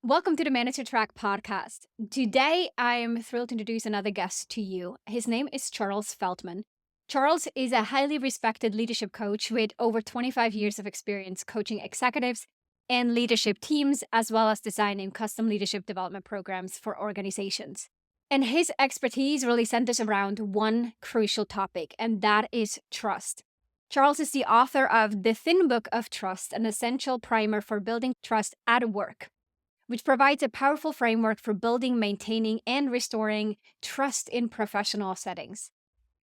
Welcome to the Manager Track podcast. Today, I'm thrilled to introduce another guest to you. His name is Charles Feltman. Charles is a highly respected leadership coach with over 25 years of experience coaching executives and leadership teams, as well as designing custom leadership development programs for organizations. And his expertise really centers around one crucial topic, and that is trust. Charles is the author of The Thin Book of Trust, an essential primer for building trust at work, which provides a powerful framework for building, maintaining, and restoring trust in professional settings.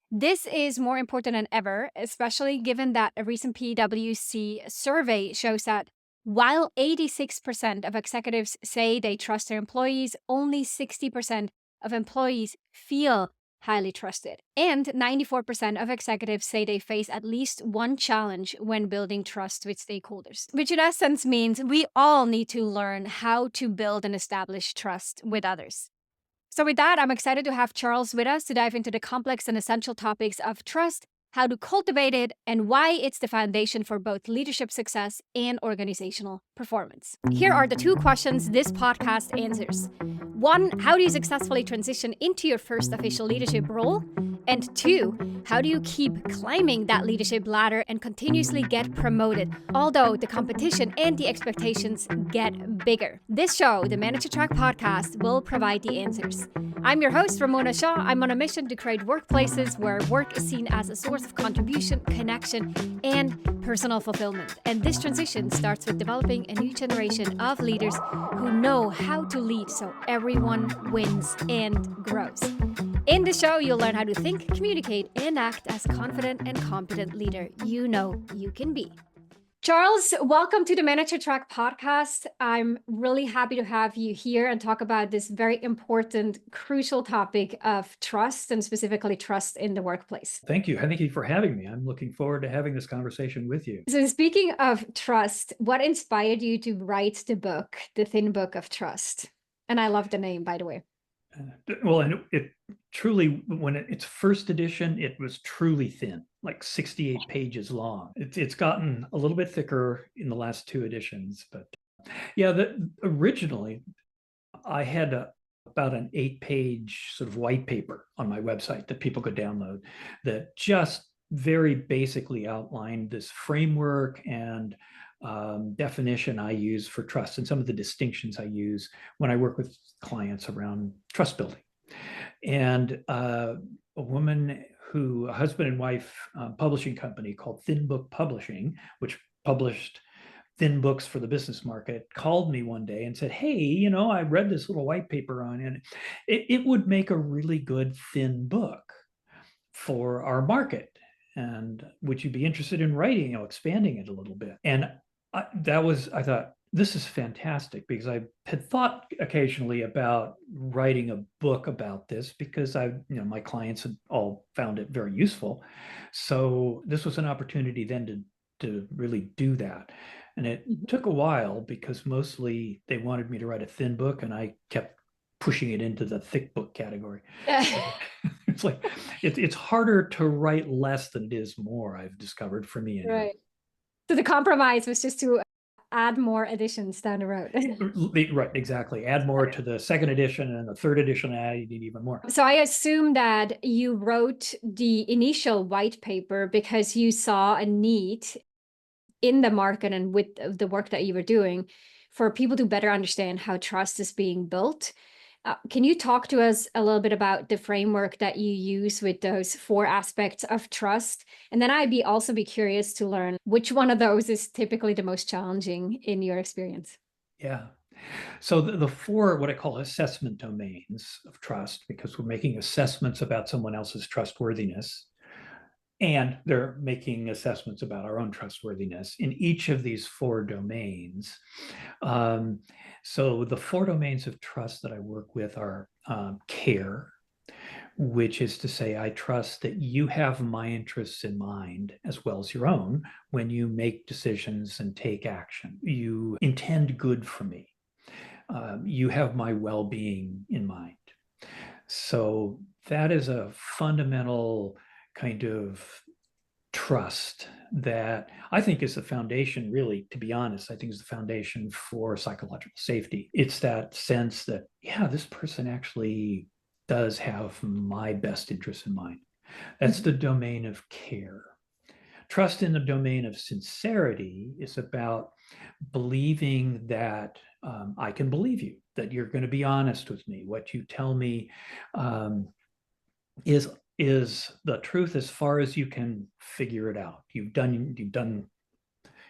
This is more important than ever, especially given that a recent PwC survey shows that while 86% of executives say they trust their employees, only 60% of employees feel highly trusted. And 94% of executives say they face at least one challenge when building trust with stakeholders, which in essence means we all need to learn how to build and establish trust with others. So with that, I'm excited to have Charles with us to dive into the complex and essential topics of trust, how to cultivate it, and why it's the foundation for both leadership success and organizational performance. Here are the two questions this podcast answers. One, how do you successfully transition into your first official leadership role? And two, how do you keep climbing that leadership ladder and continuously get promoted, although the competition and the expectations get bigger? This show, the Manager Track podcast, will provide the answers. I'm your host, Ramona Shaw. I'm on a mission to create workplaces where work is seen as a source of contribution, connection, and personal fulfillment. And this transition starts with developing a new generation of leaders who know how to lead so everyone wins and grows. In the show, you'll learn how to think, communicate, and act as confident and competent leader you know you can be. Charles, welcome to the Manager Track podcast. I'm really happy to have you here and talk about this very important, crucial topic of trust, and specifically trust in the workplace. Thank you. Thank you for having me. I'm looking forward to having this conversation with you. So speaking of trust, what inspired you to write the book, The Thin Book of Trust? And I love the name, by the way. Well, and it truly, when its first edition, it was truly thin, like 68 pages long. It's gotten a little bit thicker in the last two editions, but yeah, originally I had about an 8-page sort of white paper on my website that people could download that just very basically outlined this framework and definition I use for trust and some of the distinctions I use when I work with clients around trust building. And a husband and wife publishing company called Thin Book Publishing, which published thin books for the business market, called me one day and said, hey, I read this little white paper on it. It would make a really good thin book for our market. And would you be interested in writing, expanding it a little bit? And I thought, this is fantastic, because I had thought occasionally about writing a book about this because my clients had all found it very useful. So this was an opportunity then to really do that. And it took a while because mostly they wanted me to write a thin book, and I kept pushing it into the thick book category. It's like it's harder to write less than it is more, I've discovered, for me anyway. Right. So the compromise was just to add more editions down the road. Right, exactly. Add more to the second edition, and the third edition added even more. So I assume that you wrote the initial white paper because you saw a need in the market and with the work that you were doing for people to better understand how trust is being built. Can you talk to us a little bit about the framework that you use with those 4 aspects of trust? And then I'd also be curious to learn which one of those is typically the most challenging in your experience. Yeah. So the 4, what I call assessment domains of trust, because we're making assessments about someone else's trustworthiness, and they're making assessments about our own trustworthiness in each of these 4 domains. So the 4 domains of trust that I work with are care, which is to say, I trust that you have my interests in mind as well as your own when you make decisions and take action. You intend good for me. You have my well-being in mind. So that is a fundamental kind of trust that I think is the foundation, really, to be honest, I think is the foundation for psychological safety. It's that sense that, yeah, this person actually does have my best interest in mind. That's the domain of care. Trust in the domain of sincerity is about believing that I can believe you, that you're going to be honest with me. What you tell me um, is the truth as far as you can figure it out. You've done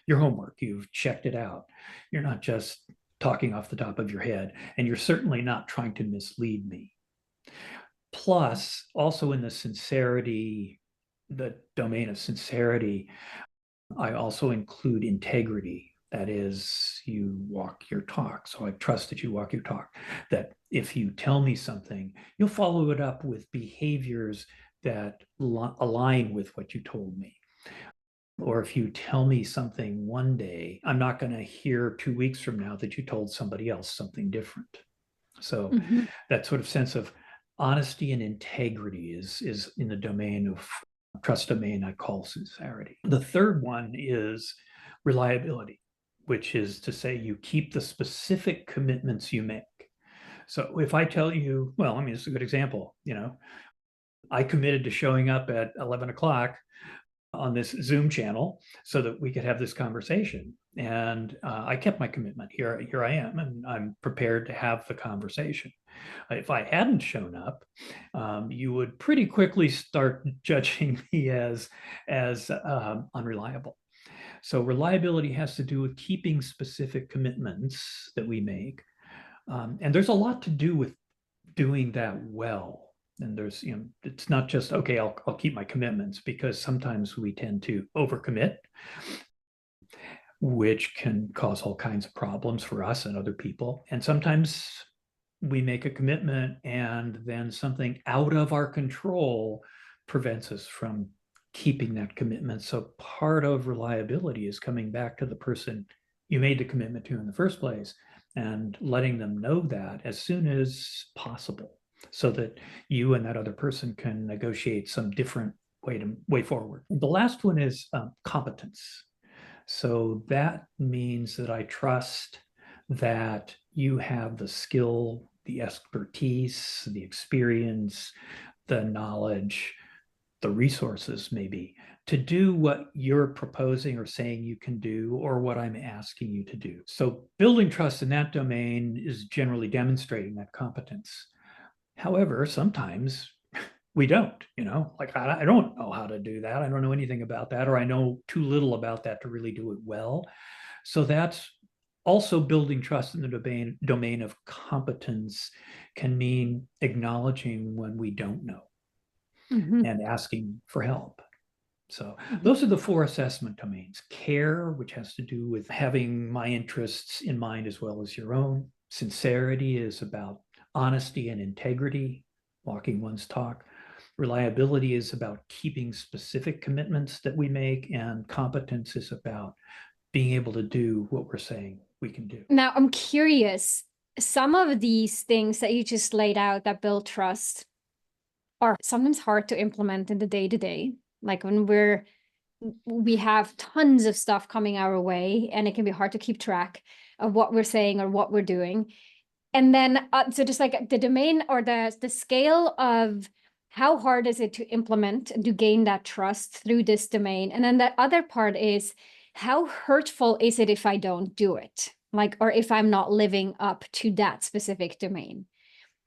your homework. You've checked it out. You're not just talking off the top of your head, and you're certainly not trying to mislead me. Plus, also in the domain of sincerity, I also include integrity. That is, you walk your talk. So I trust that you walk your talk, that if you tell me something, you'll follow it up with behaviors that align with what you told me. Or if you tell me something one day, I'm not going to hear 2 weeks from now that you told somebody else something different. So Mm-hmm. that sort of sense of honesty and integrity is in the domain of trust domain I call sincerity. The third one is reliability, which is to say you keep the specific commitments you make. So if I tell you, well, I mean, it's a good example, I committed to showing up at 11 o'clock on this Zoom channel so that we could have this conversation. And I kept my commitment. Here I am, and I'm prepared to have the conversation. If I hadn't shown up, you would pretty quickly start judging me as unreliable. So reliability has to do with keeping specific commitments that we make, and there's a lot to do with doing that well. And there's, it's not just, okay, I'll keep my commitments, because sometimes we tend to overcommit, which can cause all kinds of problems for us and other people. And sometimes we make a commitment and then something out of our control prevents us from keeping that commitment. So part of reliability is coming back to the person you made the commitment to in the first place and letting them know that as soon as possible, so that you and that other person can negotiate some different way forward. The last one is competence. So that means that I trust that you have the skill, the expertise, the experience, the knowledge, the resources maybe to do what you're proposing or saying you can do, or what I'm asking you to do. So building trust in that domain is generally demonstrating that competence. However, sometimes we don't, like I don't know how to do that. I don't know anything about that, or I know too little about that to really do it well. So that's also building trust in the domain of competence can mean acknowledging when we don't know Mm-hmm. and asking for help. So Mm-hmm. those are the four assessment domains. Care, which has to do with having my interests in mind as well as your own. Sincerity is about honesty and integrity, walking one's talk. Reliability is about keeping specific commitments that we make, and competence is about being able to do what we're saying we can do. Now, I'm curious, some of these things that you just laid out that build trust are sometimes hard to implement in the day-to-day. Like when we have tons of stuff coming our way, and it can be hard to keep track of what we're saying or what we're doing. And then, so just like the domain or the scale of how hard is it to implement and to gain that trust through this domain? And then the other part is, how hurtful is it if I don't do it? Like, or if I'm not living up to that specific domain?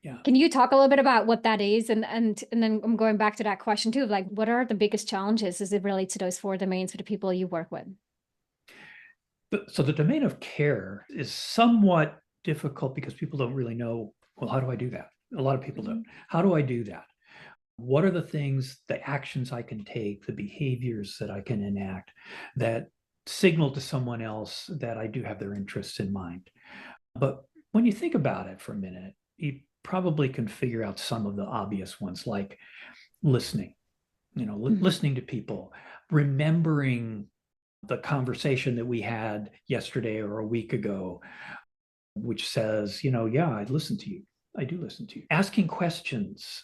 Yeah. Can you talk a little bit about what that is? And then I'm going back to that question too, of like, what are the biggest challenges as it relates to those four domains for the people you work with? So the domain of care is somewhat difficult because people don't really know, well, how do I do that? A lot of people don't. How do I do that? What are the things, the actions I can take, the behaviors that I can enact that signal to someone else that I do have their interests in mind? But when you think about it for a minute, you probably can figure out some of the obvious ones, like listening, listening to people, remembering the conversation that we had yesterday or a week ago, which says, yeah, I listen to you. I do listen to you. Asking questions,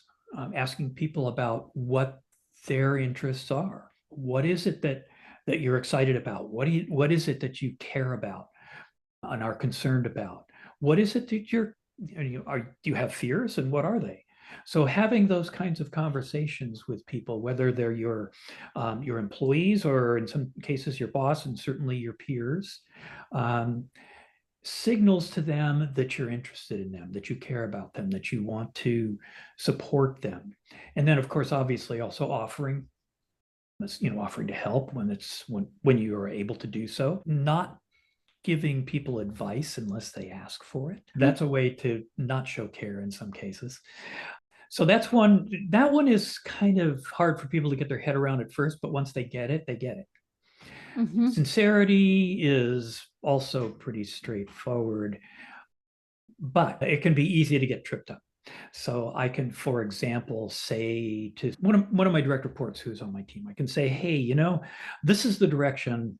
asking people about what their interests are. What is it that you're excited about? What is it that you care about and are concerned about? What is it that do you have fears, and what are they? So having those kinds of conversations with people, whether they're your employees or in some cases your boss and certainly your peers, signals to them that you're interested in them, that you care about them, that you want to support them. And then, of course, obviously also offering to help when you are able to do so, not giving people advice unless they ask for it. That's a way to not show care in some cases. So that one is kind of hard for people to get their head around at first, but once they get it, they get it. Mm-hmm. Sincerity is also pretty straightforward, but it can be easy to get tripped up. So I can, for example, say to one of my direct reports who's on my team, I can say, hey, this is the direction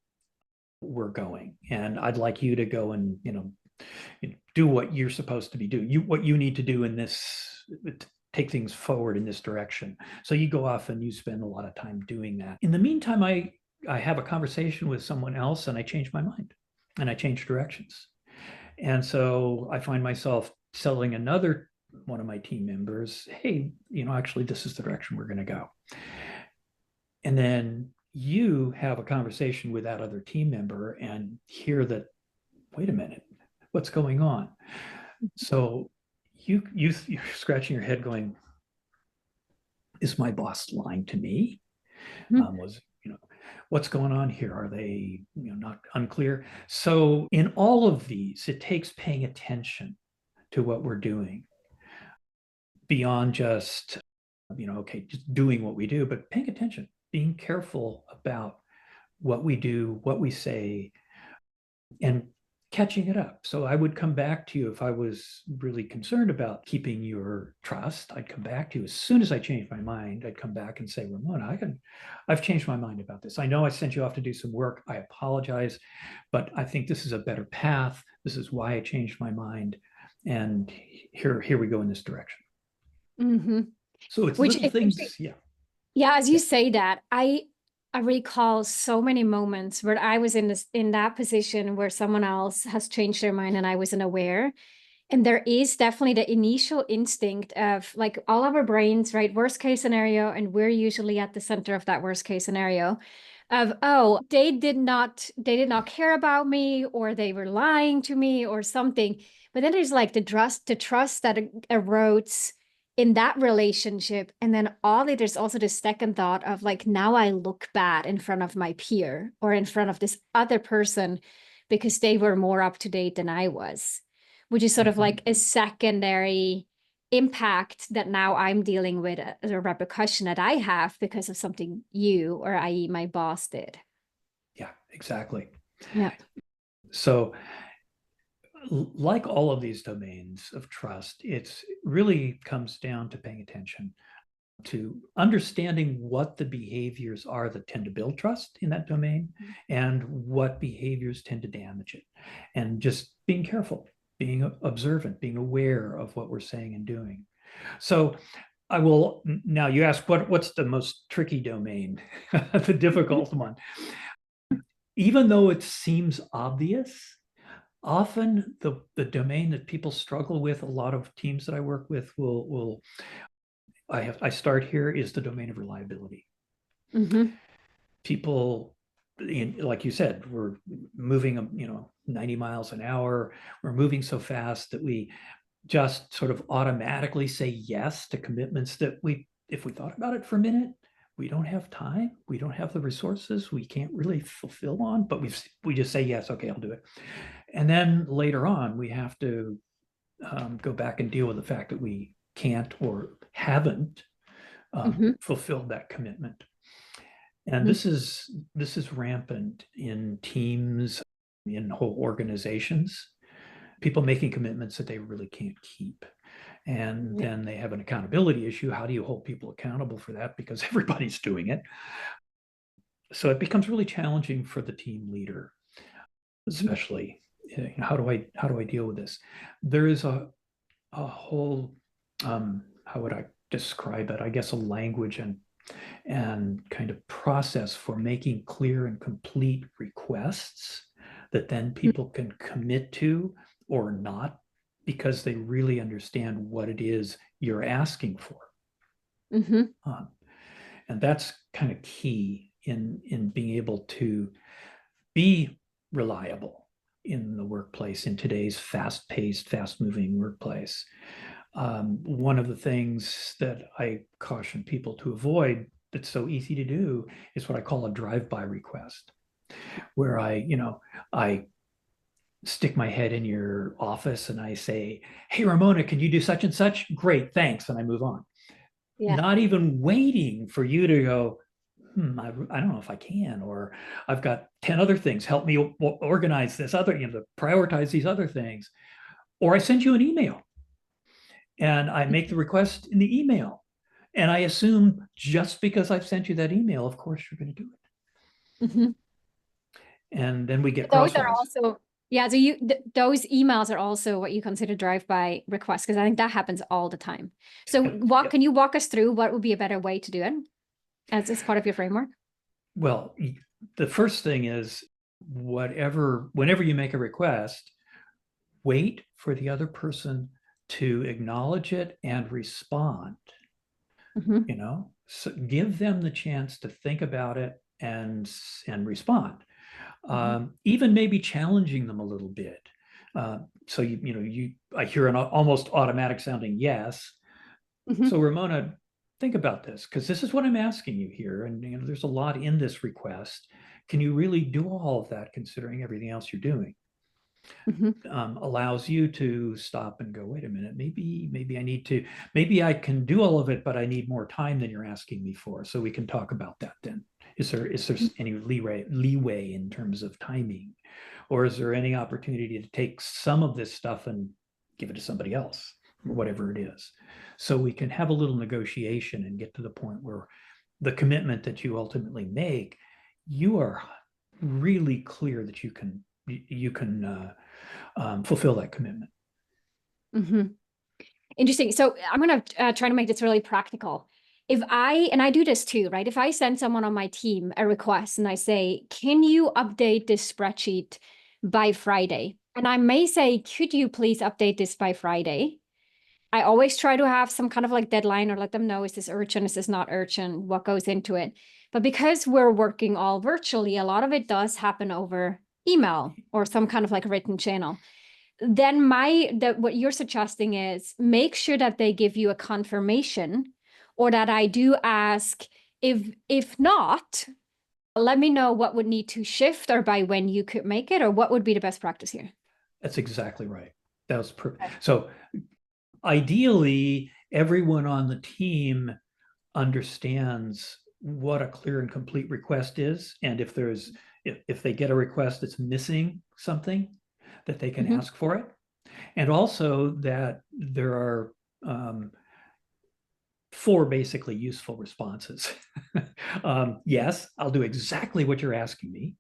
we're going, and I'd like you to go and do what you're supposed to be doing, what you need to do in this, take things forward in this direction. So you go off and you spend a lot of time doing that. In the meantime, I have a conversation with someone else and I change my mind and I change directions. And so I find myself telling another one of my team members, hey, actually, this is the direction we're going to go. And then you have a conversation with that other team member and hear that, wait a minute, what's going on? So you're scratching your head going, is my boss lying to me? What's going on here? Are they not unclear? So in all of these, it takes paying attention to what we're doing beyond just just doing what we do, but paying attention, being careful about what we do, what we say, and catching it up. So I would come back to you if I was really concerned about keeping your trust. I'd come back to you as soon as I changed my mind. I'd come back and say, Ramona, I've changed my mind about this. I know I sent you off to do some work. I apologize, but I think this is a better path. This is why I changed my mind. And here we go in this direction. Mm-hmm. So it's little things. Yeah, as you say that, I recall so many moments where I was in that position where someone else has changed their mind and I wasn't aware. And there is definitely the initial instinct of, like, all of our brains, right? Worst case scenario, and we're usually at the center of that worst case scenario of, oh, they did not care about me, or they were lying to me or something. But then there's like the trust that erodes in that relationship. And then there's also the second thought of, like, now I look bad in front of my peer or in front of this other person because they were more up to date than I was, which is sort of like a secondary impact that now I'm dealing with as a repercussion that I have because of something you, or i.e. my boss, did. Yeah, exactly. Yeah. So like all of these domains of trust, it really comes down to paying attention to understanding what the behaviors are that tend to build trust in that domain and what behaviors tend to damage it. And just being careful, being observant, being aware of what we're saying and doing. So I will, now you ask what's the most tricky domain, the difficult one. Even though it seems obvious, often the domain that people struggle with, a lot of teams that I work with I start here, is the domain of reliability. Mm-hmm. People, like you said, we're moving 90 miles an hour. We're moving so fast that we just sort of automatically say yes to commitments that if we thought about it for a minute, we don't have time, we don't have the resources, we can't really fulfill on, but we just say yes, okay, I'll do it. And then later on, we have to go back and deal with the fact that we can't or haven't fulfilled that commitment. And this is rampant in teams, in whole organizations, people making commitments that they really can't keep. And then they have an accountability issue. How do you hold people accountable for that? Because everybody's doing it. So it becomes really challenging for the team leader, especially. How do I deal with this? There is a whole, how would I describe it? I guess a language and and kind of process for making clear and complete requests that then people can commit to or not, because they really understand what it is you're asking for. Mm-hmm. And that's kind of key in being able to be reliable in the workplace, in today's fast-paced, fast-moving workplace. One of the things that I caution people to avoid that's so easy to do is what I call a drive-by request, where I stick my head in your office and I say, "Hey, Ramona, can you do such and such?" "Great, thanks," and I move on. Yeah. Not even waiting for you to go, I don't know if I can, or I've got 10 other things. Help me organize this other, to prioritize these other things. Or I send you an email and I make the request in the email. And I assume just because I've sent you that email, of course you're going to do it. Mm-hmm. And then we get Those are crosswise. also, yeah, so those emails are also what you consider drive-by requests, because I think that happens all the time. So Yep. can you walk us through what would be a better way to do it as part of your framework? Well, the first thing is whenever you make a request, wait for the other person to acknowledge it and respond. Mm-hmm. So give them the chance to think about it and respond. Even maybe challenging them a little bit. So I hear an almost automatic sounding yes. Mm-hmm. So Ramona, think about this, because this is what I'm asking you here, and there's a lot in this request. Can you really do all of that considering everything else you're doing? Mm-hmm. Allows you to stop and go, wait a minute, maybe I can do all of it, but I need more time than you're asking me for. So we can talk about that then. Is there any leeway in terms of timing? Or is there any opportunity to take some of this stuff and give it to somebody else, or whatever it is? So we can have a little negotiation and get to the point where the commitment that you ultimately make, you are really clear that you can fulfill that commitment. Mm-hmm. Interesting. So I'm going to try to make this really practical. And I do this too, right? If I send someone on my team a request and I say, can you update this spreadsheet by Friday? And I may say, could you please update this by Friday? I always try to have some kind of like deadline or let them know, is this urgent? Is this not urgent? What goes into it? But because we're working all virtually, a lot of it does happen over email or some kind of like written channel. Then what you're suggesting is make sure that they give you a confirmation, or that I do ask, if not, let me know what would need to shift or by when you could make it, or what would be the best practice here. That's exactly right. That was so ideally everyone on the team understands what a clear and complete request is, and if they get a request that's missing something, that they can ask for it, and also that there are 4 basically useful responses. Yes, I'll do exactly what you're asking me.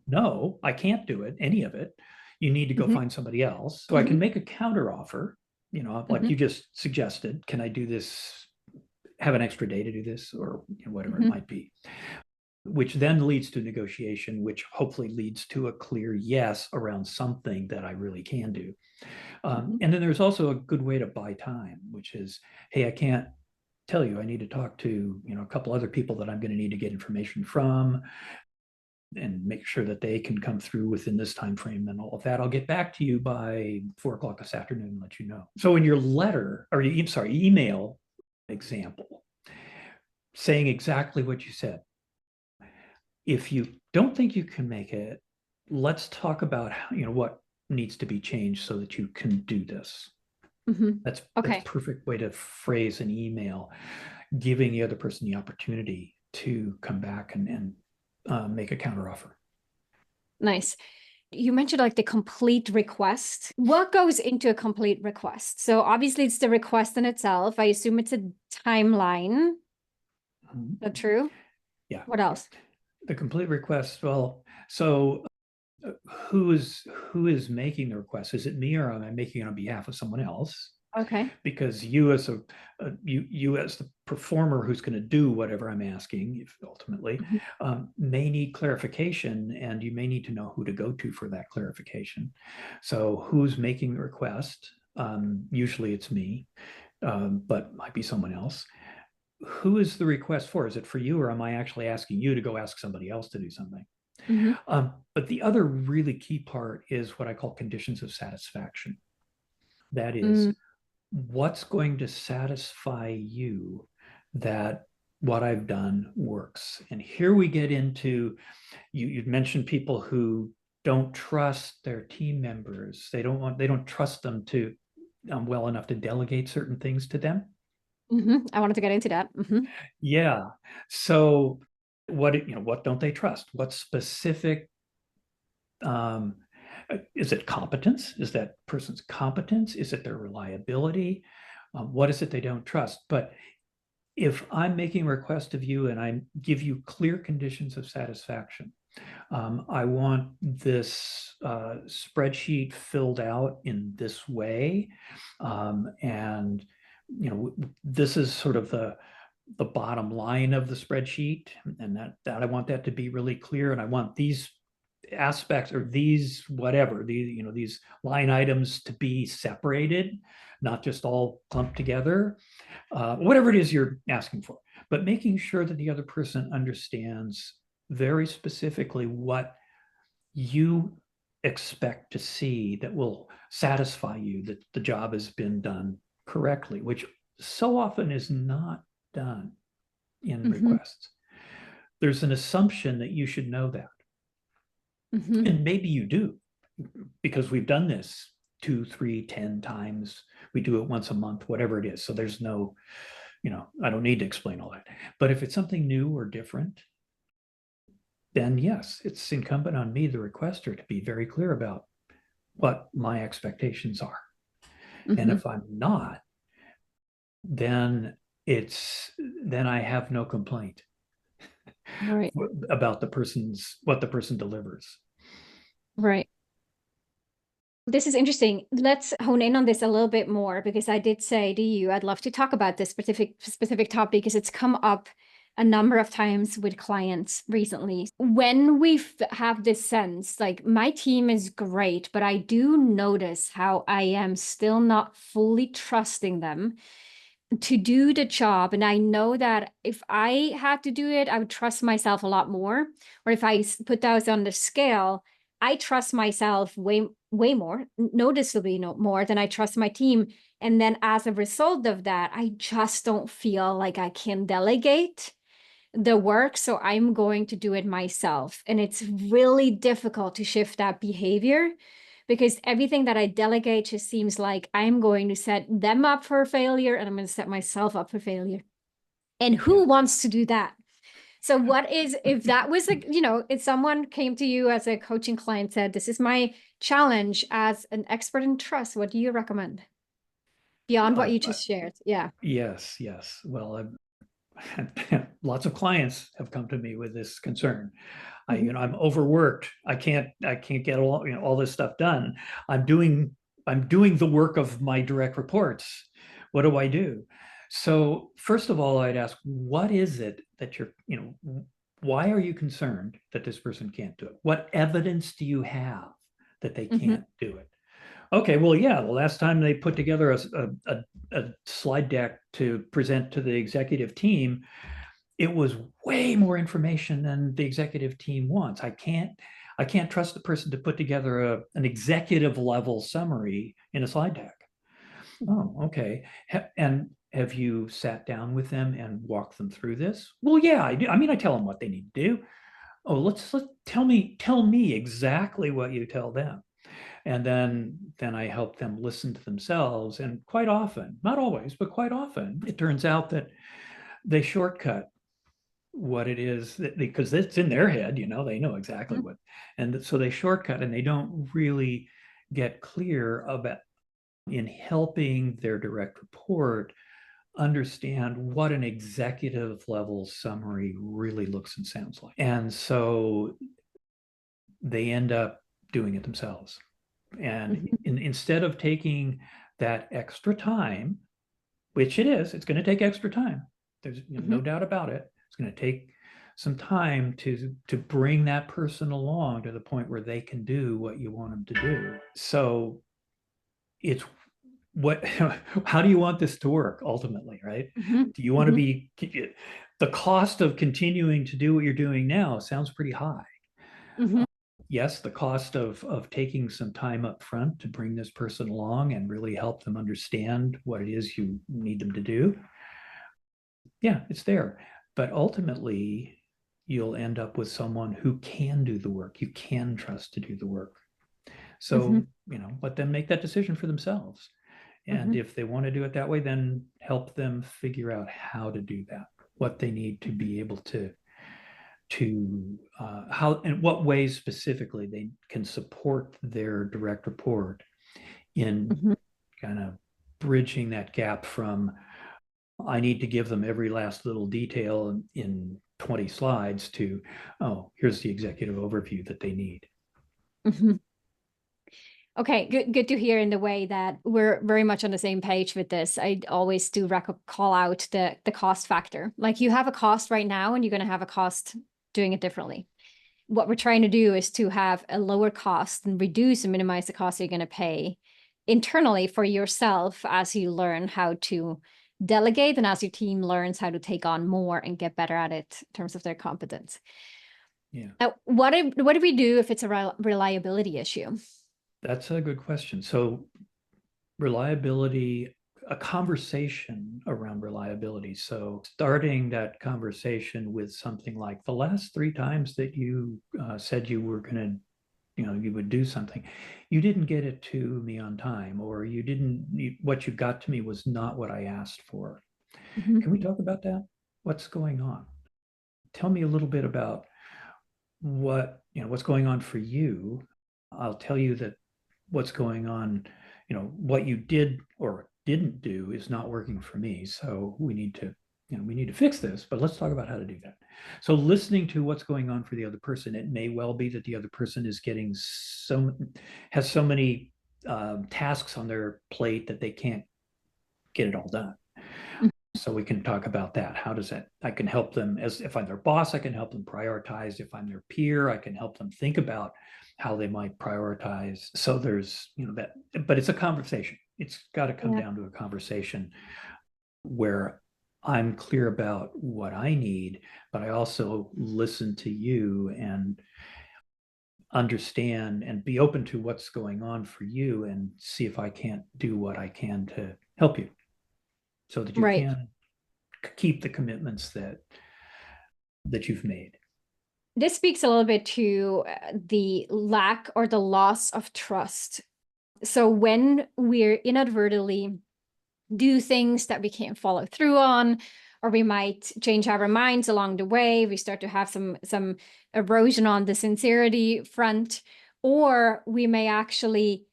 No, I can't do it, any of it. You need to go find somebody else. So I can make a counter offer, like you just suggested. Can I do this, have an extra day to do this, or whatever it might be, which then leads to negotiation, which hopefully leads to a clear yes around something that I really can do. And then there's also a good way to buy time, which is, hey, I can't tell you, I need to talk to a couple other people that I'm going to need to get information from and make sure that they can come through within this time frame and all of that. I'll get back to you by 4:00 this afternoon and let you know. So in your letter, or email example, saying exactly what you said. If you don't think you can make it, let's talk about what needs to be changed so that you can do this. That's a perfect way to phrase an email, giving the other person the opportunity to come back and make a counteroffer. Nice. You mentioned like the complete request. What goes into a complete request? So obviously it's the request in itself. I assume it's a timeline. Is that true? Yeah. What else? The complete request. Well, so who is making the request? Is it me, or am I making it on behalf of someone else? Okay. because you as you as the performer who's going to do whatever I'm asking, if ultimately, Mhm. may need clarification, and you may need to know who to go to for that clarification. So who's making the request? Usually it's me, but might be someone else. Who is the request for? Is it for you, or am I actually asking you to go ask somebody else to do something? Mhm. But the other really key part is what I call conditions of satisfaction. That is, Mm. what's going to satisfy you that what I've done works. And here we get into, you'd mentioned people who don't trust their team members. They don't trust them to well enough to delegate certain things to them. Mhm. I wanted to get into that. Mhm. Yeah. So what don't they trust? What specific um, is it competence? Is that person's competence? Is it their reliability? What is it they don't trust? But if I'm making a request of you and I give you clear conditions of satisfaction, I want this spreadsheet filled out in this way, and this is sort of the bottom line of the spreadsheet, and that I want that to be really clear, and I want these aspects or these whatever these line items to be separated, not just all clumped together, whatever it is you're asking for, but making sure that the other person understands very specifically what you expect to see that will satisfy you that the job has been done correctly, which so often is not done in Mhm. requests. There's an assumption that you should know that. Mhm. And maybe you do, because we've done this 2, 3, 10 times. We do it once a month, whatever it is. So there's no, I don't need to explain all that. But if it's something new or different, then yes, it's incumbent on me, the requester, to be very clear about what my expectations are. And Mhm. if I'm not, then it's then I have no complaint Right. about what the person delivers. Right. This is interesting. Let's hone in on this a little bit more because I did say to you, I'd love to talk about this specific topic because it's come up a number of times with clients recently. When we have this sense, like my team is great, but I do notice how I am still not fully trusting them to do the job. And I know that if I had to do it, I would trust myself a lot more. Or if I put those on the scale, I trust myself way more, noticeably more than I trust my team. And then as a result of that, I just don't feel like I can delegate the work. So I'm going to do it myself. And it's really difficult to shift that behavior because everything that I delegate just seems like I'm going to set them up for failure and I'm going to set myself up for failure. And Yeah. who wants to do that? So what is, if that was like, if someone came to you as a coaching client, said, this is my challenge as an expert in trust, what do you recommend? Beyond what Uh, you just shared. Yeah. yes, yes. Well, lots of clients have come to me with this concern. Mhm. I'm overworked. I can't get all this stuff done. I'm doing the work of my direct reports. What do I do? So first of all, I'd ask, what is it that why are you concerned that this person can't do it? What evidence do you have that they Mhm. can't do it? Okay, well, yeah, the last time they put together a slide deck to present to the executive team, it was way more information than the executive team wants. I can't trust the person to put together an executive level summary in a slide deck. Mhm. Oh, okay. And have you sat down with them and walked them through this? Well, yeah, I do. I mean, I tell them what they need to do. Oh, let tell me exactly what you tell them. And then I help them listen to themselves. And quite often, not always, but quite often, it turns out that they shortcut what it is because it's in their head, they know exactly Mhm. what, and so they shortcut and they don't really get clear about in helping their direct report understand what an executive level summary really looks and sounds like. And so they end up doing it themselves. And Mhm. instead of taking that extra time, which it's going to take extra time. There's no doubt about it. It's going to take some time to bring that person along to the point where they can do what you want them to do. So it's how do you want this to work ultimately, right? Do you want to be, the cost of continuing to do what you're doing now sounds pretty high. Yes, the cost of taking some time up front to bring this person along and really help them understand what it is you need them to do. Yeah, it's there. But ultimately, you'll end up with someone who can do the work. You can trust to do the work. So, let them make that decision for themselves. And if they want to do it that way, then help them figure out how to do that, what they need to be able to how, in what ways specifically they can support their direct report in kind of bridging that gap from, I need to give them every last little detail in 20 slides to, oh, here's the executive overview that they need. Okay, good to hear in the way that we're very much on the same page with this. I always do call out the cost factor. Like, you have a cost right now and you're going to have a cost doing it differently. What we're trying to do is to have a lower cost and reduce and minimize the cost you're going to pay internally for yourself as you learn how to delegate and as your team learns how to take on more and get better at it in terms of their competence. Yeah. What do we do if it's a reliability issue? That's a good question. So reliability, a conversation around reliability. So starting that conversation with something like, the last 3 times that you said you were going to, you would do something, you didn't get it to me on time, or what you got to me was not what I asked for. Can we talk about that? What's going on? Tell me a little bit about what's going on for you. I'll tell you that what's going on, what you did or didn't do is not working for me. So we need to fix this, but let's talk about how to do that. So listening to what's going on for the other person, it may well be that the other person is has so many tasks on their plate that they can't get it all done. So we can talk about that. How does that, I can help them, as if I'm their boss, I can help them prioritize. If I'm their peer, I can help them think about how they might prioritize. So there's, that, but it's a conversation. It's got to come down to a conversation where I'm clear about what I need, but I also listen to you and understand and be open to what's going on for you and see if I can't do what I can to help you, so that you can keep the commitments that you've made. This speaks a little bit to the lack or the loss of trust. So when we're inadvertently do things that we can't follow through on, or we might change our minds along the way, we start to have some erosion on the sincerity front, or we may actually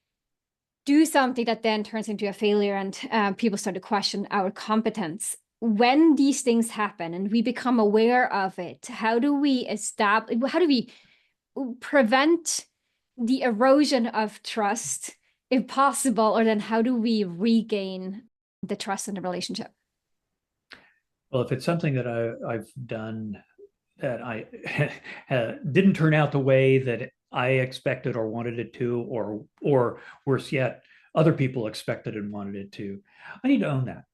do something that then turns into a failure and people start to question our competence. When these things happen and we become aware of it, how do we prevent the erosion of trust if possible, or then how do we regain the trust in the relationship? Well, if it's something that I've done that I didn't turn out the way that I expected or wanted it to, or worse yet, other people expected and wanted it to, I need to own that.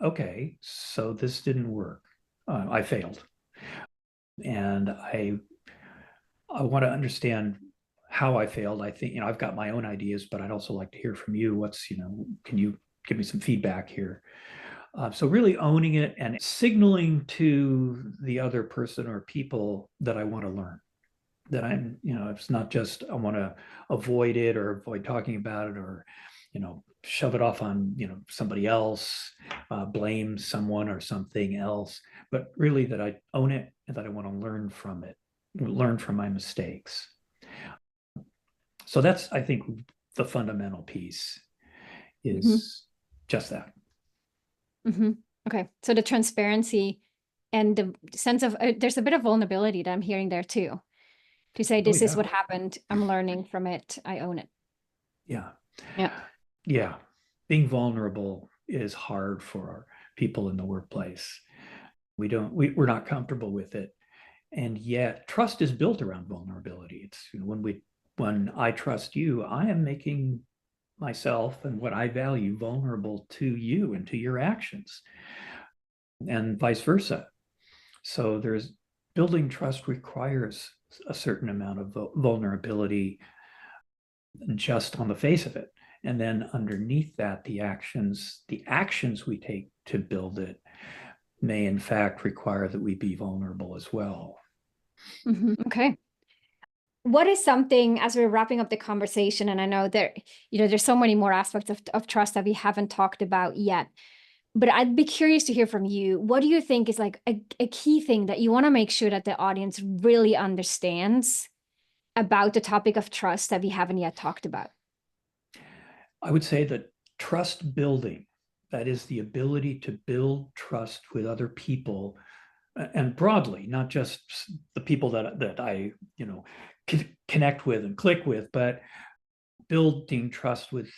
Okay, so this didn't work. I failed. And I want to understand how I failed. I think, I've got my own ideas, but I'd also like to hear from you. Can you give me some feedback here? So really owning it and signaling to the other person or people that I want to learn, that I'm, it's not just I want to avoid it or avoid talking about it, or, shove it off on, somebody else, blame someone or something else, but really that I own it and that I want to learn from it, learn from my mistakes. So that's, I think, the fundamental piece is just that. Okay, so the transparency and the sense of there's a bit of vulnerability that I'm hearing there too, to say this is what happened, I'm learning from it, I own it. Yeah. Yeah, being vulnerable is hard for our people in the workplace. We're not comfortable with it. And yet trust is built around vulnerability. It's, when I trust you, I am making myself and what I value vulnerable to you and to your actions, and vice versa. So there's building trust requires a certain amount of vulnerability just on the face of it. And then underneath that, the actions we take to build it may in fact require that we be vulnerable as well. Okay. What is something, as we're wrapping up the conversation, and I know there's so many more aspects of trust that we haven't talked about yet, but I'd be curious to hear from you. What do you think is like a key thing that you want to make sure that the audience really understands about the topic of trust that we haven't yet talked about? I would say that trust building, that is the ability to build trust with other people, and broadly, not just the people that I, connect with and click with, but building trust with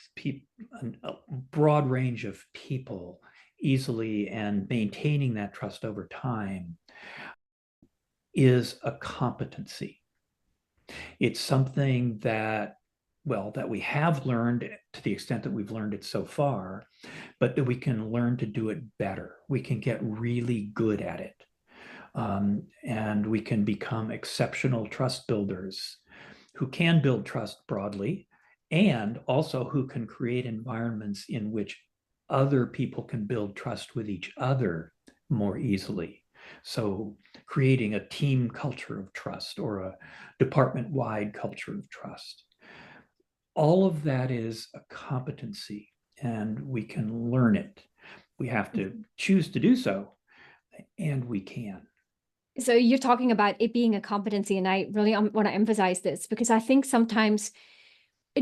a broad range of people easily and maintaining that trust over time is a competency. It's something that, well, that we have learned to the extent that we've learned it so far, but that we can learn to do it better. We can get really good at it. And we can become exceptional trust builders who can build trust broadly, and also who can create environments in which other people can build trust with each other more easily. So creating a team culture of trust or a department-wide culture of trust. All of that is a competency, and we can learn it. We have to choose to do so, and we can. So you're talking about it being a competency, and I really want to emphasize this because I think sometimes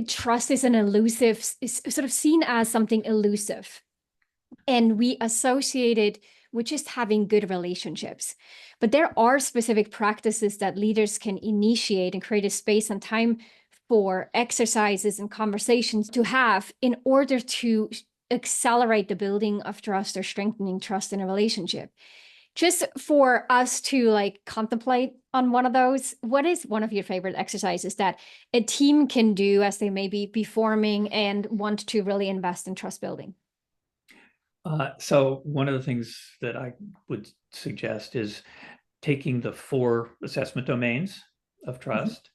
trust is is sort of seen as something elusive, and we associate it with just having good relationships. But there are specific practices that leaders can initiate and create a space and time for exercises and conversations to have in order to accelerate the building of trust or strengthening trust in a relationship. Just for us to like contemplate on one of those, what is one of your favorite exercises that a team can do as they maybe be forming and want to really invest in trust building? So one of the things that I would suggest is taking the 4 assessment domains of trust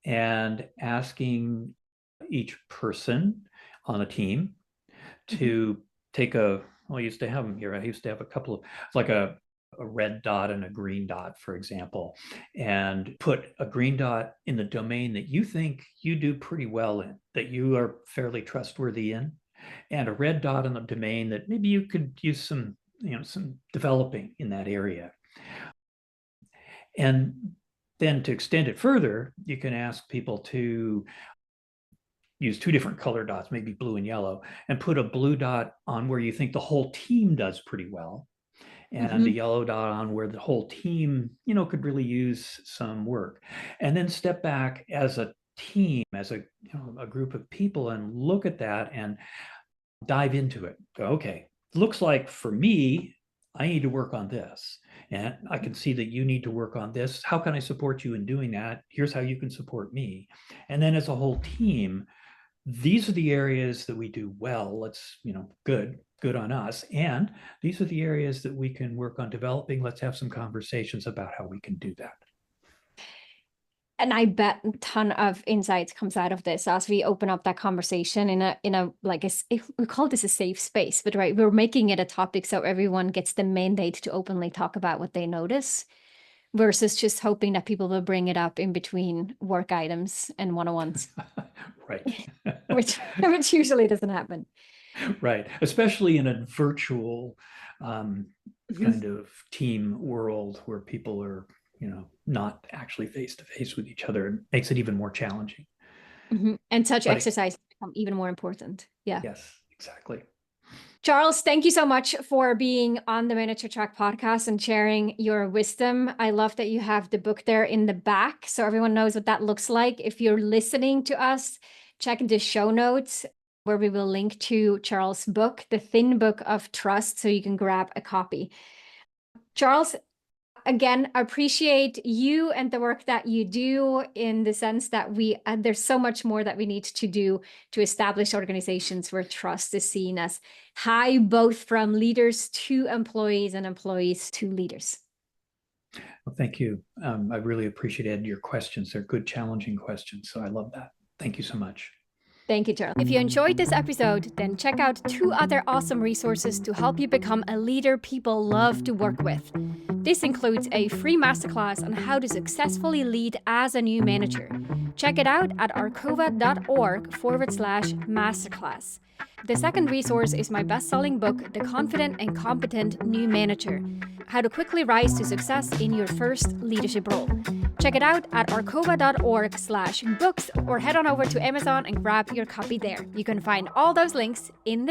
and asking each person on a team to take well, I used to have them here. I used to have a couple of, like a red dot and a green dot, for example, and put a green dot in the domain that you think you do pretty well in, that you are fairly trustworthy in, and a red dot in the domain that maybe you could use some developing in that area. And then to extend it further, you can ask people to use 2 different color dots, maybe blue and yellow, and put a blue dot on where you think the whole team does pretty well, and a yellow dot on where the whole team, could really use some work. And then step back as a team, as a group of people, and look at that and dive into it. Go, okay, looks like for me, I need to work on this. And I can see that you need to work on this. How can I support you in doing that? Here's how you can support me. And then as a whole team, these are the areas that we do well. Let's, good on us. And these are the areas that we can work on developing. Let's have some conversations about how we can do that. And I bet a ton of insights comes out of this as we open up that conversation in a like we call this a safe space, but right, we're making it a topic so everyone gets the mandate to openly talk about what they notice versus just hoping that people will bring it up in between work items and one-on-ones, Right. which usually doesn't happen. Right. Especially in a virtual kind of team world where people are, not actually face to face with each other. It makes it even more challenging. And such But exercises become even more important. Yeah. yes, exactly. Charles, thank you so much for being on the Miniature Track podcast and sharing your wisdom. I love that you have the book there in the back so everyone knows what that looks like. If you're listening to us, check the show notes where we will link to Charles' book, The Thin Book of Trust, so you can grab a copy. Charles, again, appreciate you and the work that you do, in the sense that there's so much more that we need to do to establish organizations where trust is seen as high, both from leaders to employees and employees to leaders. Well, thank you. I really appreciated your questions. They're good, challenging questions. So I love that. Thank you so much. Thank you, Charles. If you enjoyed this episode, then check out 2 other awesome resources to help you become a leader people love to work with. This includes a free masterclass on how to successfully lead as a new manager. Check it out at arcova.org/masterclass. The second resource is my best-selling book, The Confident and Competent New Manager: How to Quickly Rise to Success in Your First Leadership Role. Check it out at arcova.org/books, or head on over to Amazon and grab your copy there. You can find all those links in the